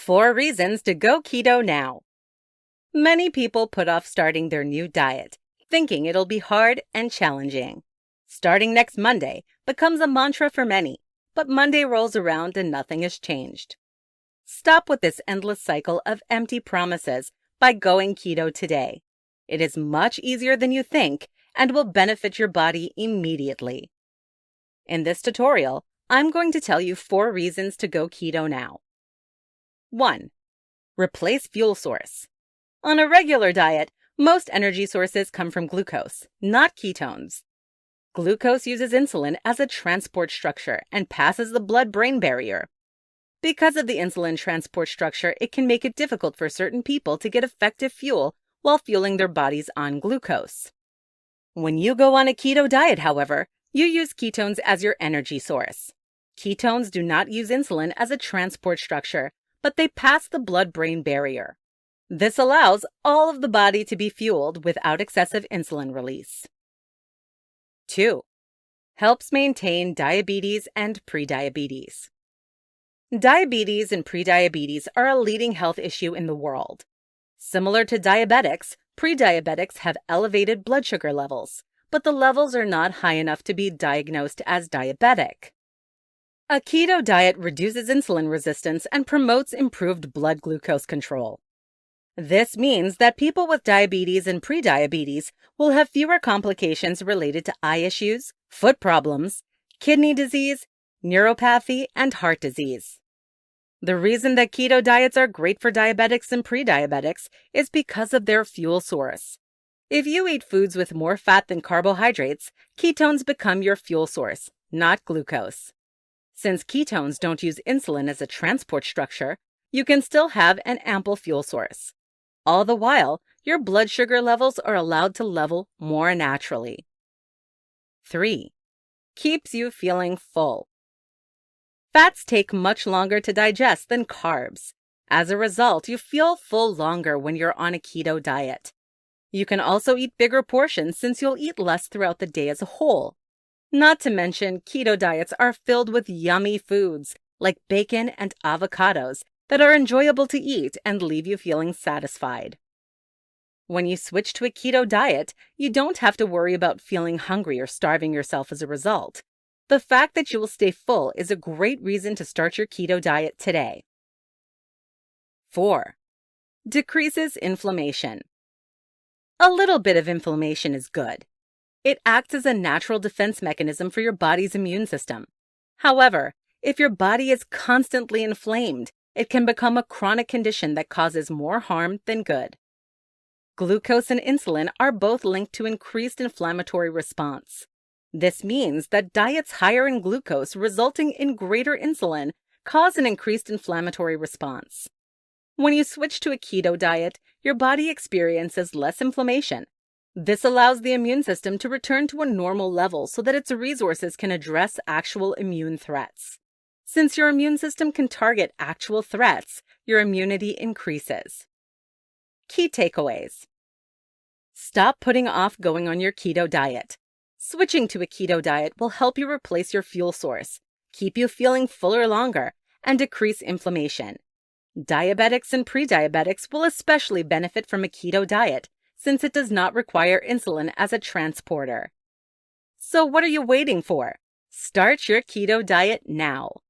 4 reasons to go keto now. Many people put off starting their new diet, thinking it'll be hard and challenging. Starting next Monday becomes a mantra for many, but Monday rolls around and nothing has changed. Stop with this endless cycle of empty promises by going keto today. It is much easier than you think and will benefit your body immediately. In this tutorial, I'm going to tell you 4 reasons to go keto now. 1. Replace fuel source. On a regular diet, most energy sources come from glucose, not ketones. Glucose uses insulin as a transport structure and passes the blood-brain barrier. Because of the insulin transport structure, it can make it difficult for certain people to get effective fuel while fueling their bodies on glucose. When you go on a keto diet, however, you use ketones as your energy source. Ketones do not use insulin as a transport structure, but they pass the blood-brain barrier. This allows all of the body to be fueled without excessive insulin release. 2. Helps maintain diabetes and prediabetes. Diabetes and prediabetes are a leading health issue in the world. Similar to diabetics, prediabetics have elevated blood sugar levels, but the levels are not high enough to be diagnosed as diabetic. A keto diet reduces insulin resistance and promotes improved blood glucose control. This means that people with diabetes and prediabetes will have fewer complications related to eye issues, foot problems, kidney disease, neuropathy, and heart disease. The reason that keto diets are great for diabetics and prediabetics is because of their fuel source. If you eat foods with more fat than carbohydrates, ketones become your fuel source, not glucose. Since ketones don't use insulin as a transport structure, you can still have an ample fuel source. All the while, your blood sugar levels are allowed to level more naturally. 3. Keeps you feeling full. Fats take much longer to digest than carbs. As a result, you feel full longer when you're on a keto diet. You can also eat bigger portions since you'll eat less throughout the day as a whole. Not to mention, keto diets are filled with yummy foods like bacon and avocados that are enjoyable to eat and leave you feeling satisfied. When you switch to a keto diet, you don't have to worry about feeling hungry or starving yourself as a result. The fact that you will stay full is a great reason to start your keto diet today. 4. Decreases inflammation. A little bit of inflammation is good. It acts as a natural defense mechanism for your body's immune system. However, if your body is constantly inflamed, it can become a chronic condition that causes more harm than good. Glucose and insulin are both linked to increased inflammatory response. This means that diets higher in glucose resulting in greater insulin cause an increased inflammatory response. When you switch to a keto diet, your body experiences less inflammation. This allows the immune system to return to a normal level so that its resources can address actual immune threats. Since your immune system can target actual threats, your immunity increases. Key takeaways. Stop putting off going on your keto diet. Switching to a keto diet will help you replace your fuel source, keep you feeling fuller longer, and decrease inflammation. Diabetics and prediabetics will especially benefit from a keto diet since it does not require insulin as a transporter. So what are you waiting for? Start your keto diet now.